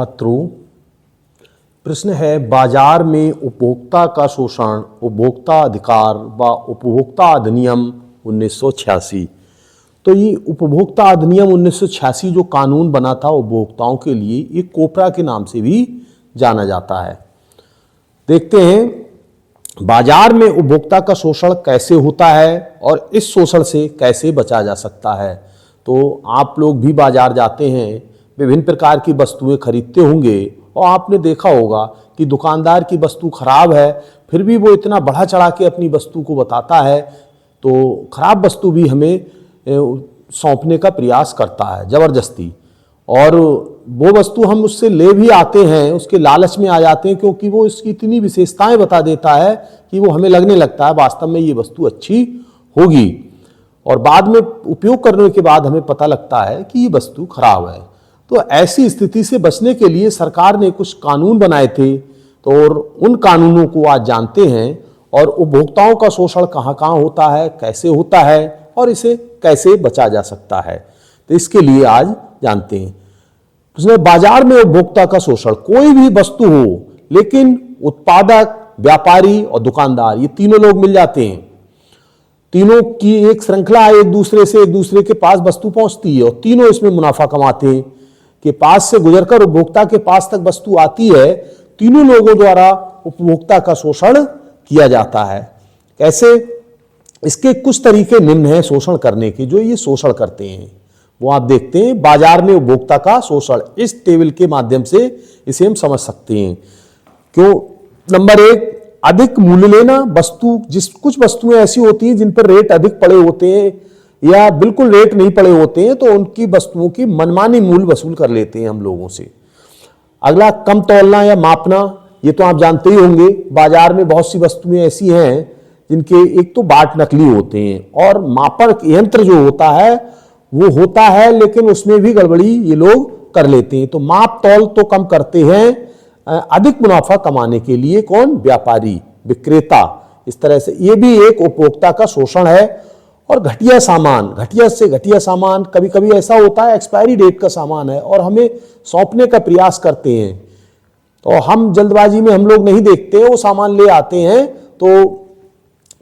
छात्रों, प्रश्न है बाजार में उपभोक्ता का शोषण, उपभोक्ता अधिकार व उपभोक्ता अधिनियम 1986। तो ये उपभोक्ता अधिनियम 1986 जो कानून बना था उपभोक्ताओं के लिए, ये कोपरा के नाम से भी जाना जाता है। देखते हैं बाजार में उपभोक्ता का शोषण कैसे होता है और इस शोषण से कैसे बचा जा सकता है। तो आप लोग भी बाजार जाते हैं, विभिन्न प्रकार की वस्तुएं खरीदते होंगे और आपने देखा होगा कि दुकानदार की वस्तु खराब है, फिर भी वो इतना बढ़ा चढ़ा के अपनी वस्तु को बताता है, तो खराब वस्तु भी हमें सौंपने का प्रयास करता है ज़बरदस्ती। और वो वस्तु हम उससे ले भी आते हैं, उसके लालच में आ जाते हैं, क्योंकि वो इसकी इतनी विशेषताएं बता देता है कि वो हमें लगने लगता है वास्तव में ये वस्तु अच्छी होगी, और बाद में उपयोग करने के बाद हमें पता लगता है कि ये वस्तु खराब है। तो ऐसी स्थिति से बचने के लिए सरकार ने कुछ कानून बनाए थे, तो और उन कानूनों को आज जानते हैं और उपभोक्ताओं का शोषण कहाँ कहाँ होता है, कैसे होता है और इसे कैसे बचा जा सकता है। तो इसके लिए आज जानते हैं। उसने बाजार में उपभोक्ता का शोषण, कोई भी वस्तु हो लेकिन उत्पादक, व्यापारी और दुकानदार, ये तीनों लोग मिल जाते हैं, तीनों की एक श्रृंखला है, एक दूसरे के पास वस्तु पहुंचती है और तीनों इसमें मुनाफा कमाते हैं। के पास से गुजरकर उपभोक्ता के पास तक वस्तु आती है, तीनों लोगों द्वारा उपभोक्ता का शोषण किया जाता है। कैसे? इसके कुछ तरीके निम्न हैं शोषण करने के, जो ये शोषण करते हैं वो आप देखते हैं। बाजार में उपभोक्ता का शोषण, इस टेबल के माध्यम से इसे हम समझ सकते हैं। क्यों? नंबर 1, अधिक मूल्य लेना। वस्तु कुछ वस्तुएं ऐसी होती हैं जिन पर रेट अधिक पड़े होते हैं या बिल्कुल रेट नहीं पड़े होते हैं, तो उनकी वस्तुओं की मनमानी मूल्य वसूल कर लेते हैं हम लोगों से। अगला, कम तौलना या मापना। ये तो आप जानते ही होंगे, बाजार में बहुत सी वस्तुएं ऐसी हैं जिनके एक तो बाट नकली होते हैं और मापक यंत्र जो होता है वो होता है, लेकिन उसमें भी गड़बड़ी ये लोग कर लेते हैं। तो माप तौल तो कम करते हैं अधिक मुनाफा कमाने के लिए। कौन? व्यापारी, विक्रेता। इस तरह से ये भी एक उपभोक्ता का शोषण है। और घटिया सामान, घटिया से घटिया सामान, कभी कभी ऐसा होता है एक्सपायरी डेट का सामान है और हमें सौंपने का प्रयास करते हैं, तो हम जल्दबाजी में हम लोग नहीं देखते, वो सामान ले आते हैं, तो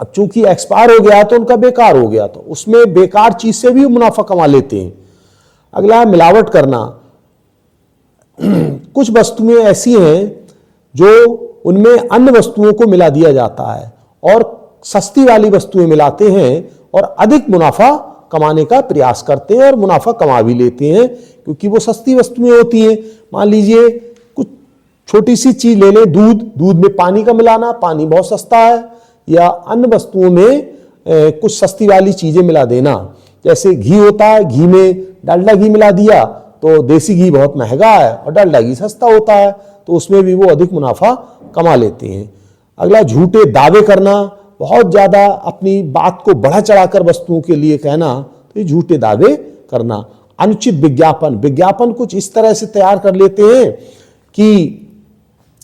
अब चूंकि एक्सपायर हो गया तो उनका बेकार हो गया, तो उसमें बेकार चीज से भी मुनाफा कमा लेते हैं। अगला, मिलावट करना। कुछ वस्तुएं ऐसी हैं जो उनमें अन्य वस्तुओं को मिला दिया जाता है और सस्ती वाली वस्तुएं मिलाते हैं और अधिक मुनाफा कमाने का प्रयास करते हैं और मुनाफा कमा भी लेते हैं, क्योंकि वो सस्ती वस्तुएं होती हैं। मान लीजिए कुछ छोटी सी चीज ले लें, दूध में पानी का मिलाना, पानी बहुत सस्ता है, या अन्य वस्तुओं में कुछ सस्ती वाली चीजें मिला देना। जैसे घी होता है, घी में डालडा घी मिला दिया तो देसी घी बहुत महंगा है और डालडा घी सस्ता होता है, तो उसमें भी वो अधिक मुनाफा कमा लेते हैं। अगला, झूठे दावे करना। बहुत ज्यादा अपनी बात को बढ़ा चढ़ाकर वस्तुओं के लिए कहना, तो ये झूठे दावे करना। अनुचित विज्ञापन। विज्ञापन कुछ इस तरह से तैयार कर लेते हैं कि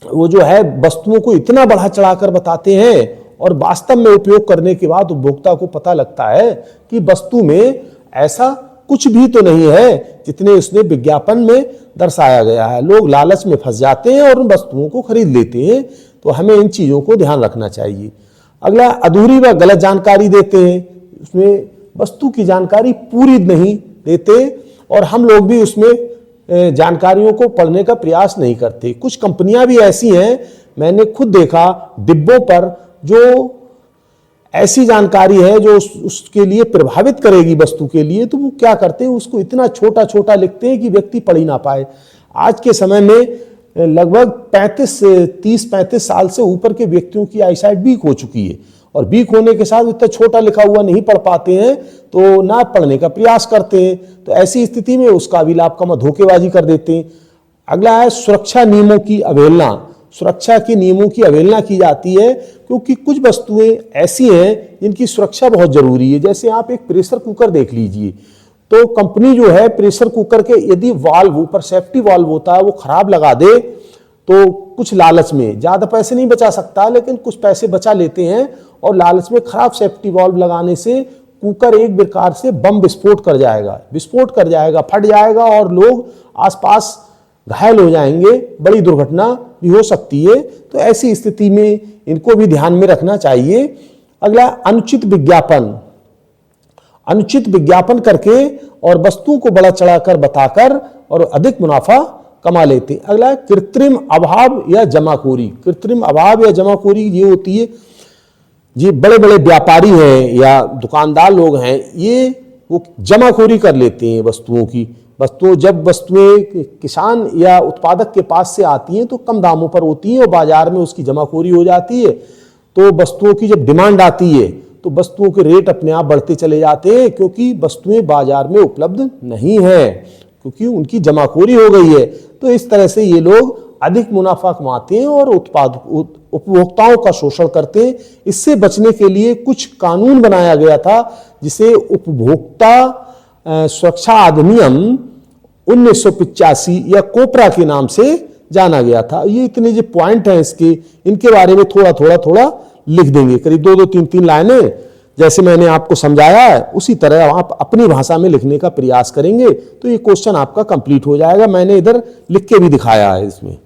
वो जो है वस्तुओं को इतना बढ़ा चढ़ाकर बताते हैं और वास्तव में उपयोग करने के बाद उपभोक्ता को पता लगता है कि वस्तु में ऐसा कुछ भी तो नहीं है जितने उसने विज्ञापन में दर्शाया गया है। लोग लालच में फंस जाते हैं और उन वस्तुओं को खरीद लेते हैं, तो हमें इन चीजों को ध्यान रखना चाहिए। अगला, अधूरी व गलत जानकारी देते हैं। उसमें वस्तु की जानकारी पूरी नहीं देते और हम लोग भी उसमें जानकारियों को पढ़ने का प्रयास नहीं करते। कुछ कंपनियां भी ऐसी हैं, मैंने खुद देखा डिब्बों पर जो ऐसी जानकारी है जो उसके लिए प्रभावित करेगी वस्तु के लिए, तो वो क्या करते हैं, उसको इतना छोटा छोटा लिखते हैं कि व्यक्ति पढ़ ही ना पाए। आज के समय में लगभग 30-35 साल से ऊपर के व्यक्तियों की आईसाइट वीक हो चुकी है, और वीक होने के साथ इतना छोटा लिखा हुआ नहीं पढ़ पाते हैं, तो ना पढ़ने का प्रयास करते हैं। तो ऐसी स्थिति में उसका भी लाभ कमा धोखेबाजी कर देते हैं। अगला है सुरक्षा नियमों की अवहेलना। सुरक्षा के नियमों की अवहेलना की जाती है क्योंकि कुछ वस्तुएं ऐसी हैं जिनकी सुरक्षा बहुत जरूरी है। जैसे आप एक प्रेशर कुकर देख लीजिए, तो कंपनी जो है प्रेशर कुकर के यदि वाल्व ऊपर सेफ्टी वाल्व होता है वो खराब लगा दे, तो कुछ लालच में, ज्यादा पैसे नहीं बचा सकता लेकिन कुछ पैसे बचा लेते हैं, और लालच में खराब सेफ्टी वाल्व लगाने से कुकर एक प्रकार से बम विस्फोट कर जाएगा, फट जाएगा और लोग आसपास घायल हो जाएंगे, बड़ी दुर्घटना भी हो सकती है। तो ऐसी स्थिति में इनको भी ध्यान में रखना चाहिए। अगला, अनुचित विज्ञापन। अनुचित विज्ञापन करके और वस्तुओं को बड़ा चढ़ाकर बताकर और अधिक मुनाफा कमा लेते हैं। अगला, कृत्रिम अभाव या जमाखोरी। कृत्रिम अभाव या जमाखोरी ये होती है, ये बड़े बड़े व्यापारी हैं या दुकानदार लोग हैं, ये वो जमाखोरी कर लेते हैं वस्तुओं की। जब वस्तुएं किसान या उत्पादक के पास से आती हैं तो कम दामों पर होती हैं और बाजार में उसकी जमाखोरी हो जाती है। तो वस्तुओं की जब डिमांड आती है तो वस्तुओं के रेट अपने आप बढ़ते चले जाते हैं, क्योंकि वस्तुएं बाजार में उपलब्ध नहीं है, क्योंकि उनकी जमाखोरी हो गई है। तो इस तरह से ये लोग अधिक मुनाफा कमाते हैं और उपभोक्ताओं का शोषण करते हैं। इससे बचने के लिए कुछ कानून बनाया गया था, जिसे उपभोक्ता सुरक्षा अधिनियम 1985 या कोपरा के नाम से जाना गया था। ये इतने जो पॉइंट हैं इसके, इनके बारे में थोड़ा लिख देंगे, करीब 2-2, 3-3 लाइनें। जैसे मैंने आपको समझाया है उसी तरह आप अपनी भाषा में लिखने का प्रयास करेंगे तो ये क्वेश्चन आपका कंप्लीट हो जाएगा। मैंने इधर लिख के भी दिखाया है इसमें।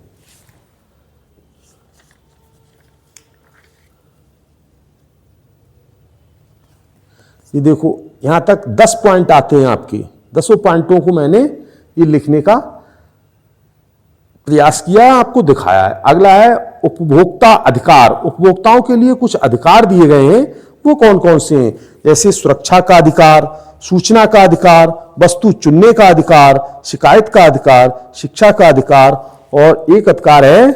ये देखो, यहां तक 10 पॉइंट आते हैं आपके। 10 पॉइंटों को मैंने ये लिखने का प्रयास किया, आपको दिखाया है। अगला है उपभोक्ता अधिकार। उपभोक्ताओं के लिए कुछ अधिकार दिए गए हैं, वो कौन कौन से हैं? जैसे सुरक्षा का अधिकार, सूचना का अधिकार, वस्तु चुनने का अधिकार, शिकायत का अधिकार, शिक्षा का अधिकार, और एक अधिकार है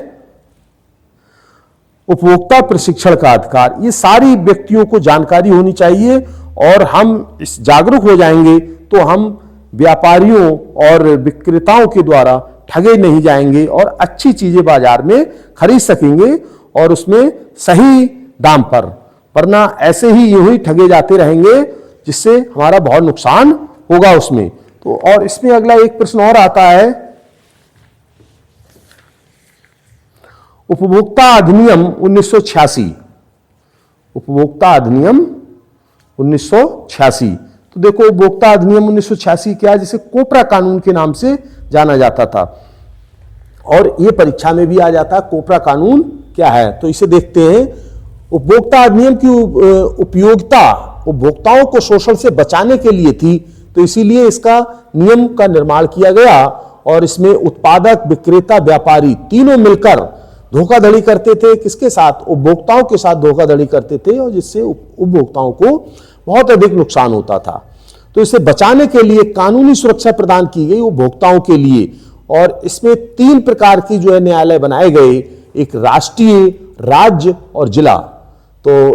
उपभोक्ता प्रशिक्षण का अधिकार। ये सारी व्यक्तियों को जानकारी होनी चाहिए और हम इस जागरूक हो जाएंगे तो हम व्यापारियों और विक्रेताओं के द्वारा ठगे नहीं जाएंगे और अच्छी चीजें बाजार में खरीद सकेंगे और उसमें सही दाम पर, वरना ऐसे ही यूं ही ठगे जाते रहेंगे जिससे हमारा बहुत नुकसान होगा उसमें। तो और इसमें अगला एक प्रश्न और आता है, उपभोक्ता अधिनियम 1986। उपभोक्ता अधिनियम 1986। तो देखो, उपभोक्ता अधिनियम 1986 क्या है, जिसे कोपरा कानून के नाम से जाना जाता था और यह परीक्षा में भी आ जाता है। कोपरा कानून क्या है, तो इसे देखते हैं। उपभोक्ता अधिनियम की उपयोगिता उपभोक्ताओं को शोषण से बचाने के लिए थी, तो इसीलिए इसका नियम का निर्माण किया गया और इसमें उत्पादक, विक्रेता, व्यापारी तीनों मिलकर धोखाधड़ी करते थे। किसके साथ? उपभोक्ताओं के साथ धोखाधड़ी करते थे और जिससे उपभोक्ताओं को बहुत अधिक नुकसान होता था। तो इसे बचाने के लिए कानूनी सुरक्षा प्रदान की गई उपभोक्ताओं के लिए, और इसमें 3 प्रकार की जो है न्यायालय बनाए गए, एक राष्ट्रीय, राज्य और जिला। तो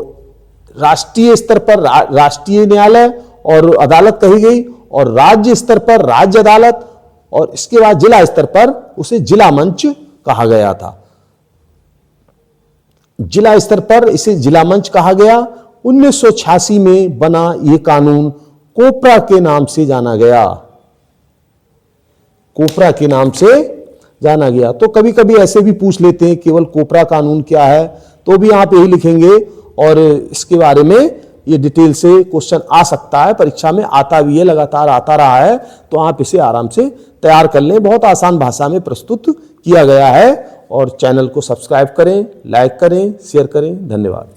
राष्ट्रीय स्तर पर राष्ट्रीय न्यायालय और अदालत कही गई, और राज्य स्तर पर राज्य अदालत, और इसके बाद जिला स्तर पर उसे जिला मंच कहा गया था। जिला स्तर पर इसे जिला मंच कहा गया। 1986 में बना यह कानून कोपरा के नाम से जाना गया। कोपरा के नाम से जाना गया। तो कभी कभी ऐसे भी पूछ लेते हैं केवल कोपरा कानून क्या है, तो भी आप यही लिखेंगे और इसके बारे में ये डिटेल से क्वेश्चन आ सकता है, परीक्षा में आता भी है, लगातार आता रहा है, तो आप इसे आराम से तैयार कर लें। बहुत आसान भाषा में प्रस्तुत किया गया है। और चैनल को सब्सक्राइब करें, लाइक करें, शेयर करें। धन्यवाद।